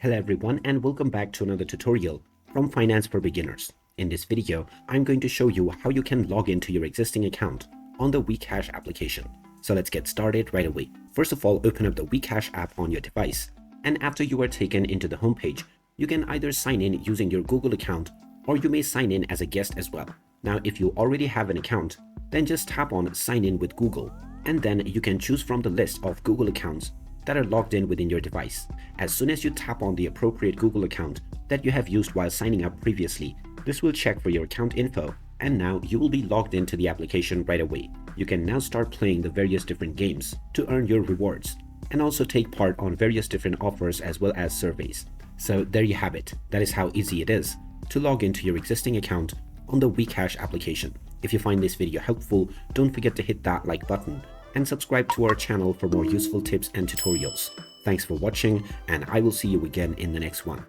Hello everyone and welcome back to another tutorial from Finance for Beginners. In this video, I'm going to show you how you can log into your existing account on the Wecash application. So let's get started right away. First of all, open up the Wecash app on your device, and after you are taken into the homepage, you can either sign in using your Google account or you may sign in as a guest as well. Now, if you already have an account, then just tap on Sign in with Google, and then you can choose from the list of Google accounts that are logged in within your device. As soon as you tap on the appropriate Google account that you have used while signing up previously, this will check for your account info, and now you will be logged into the application right away. You can now start playing the various different games to earn your rewards, and also take part on various different offers as well as surveys. So there you have it. That is how easy it is to log into your existing account on the Wecash application. If you find this video helpful, don't forget to hit that like button and subscribe to our channel for more useful tips and tutorials. Thanks for watching, and I will see you again in the next one.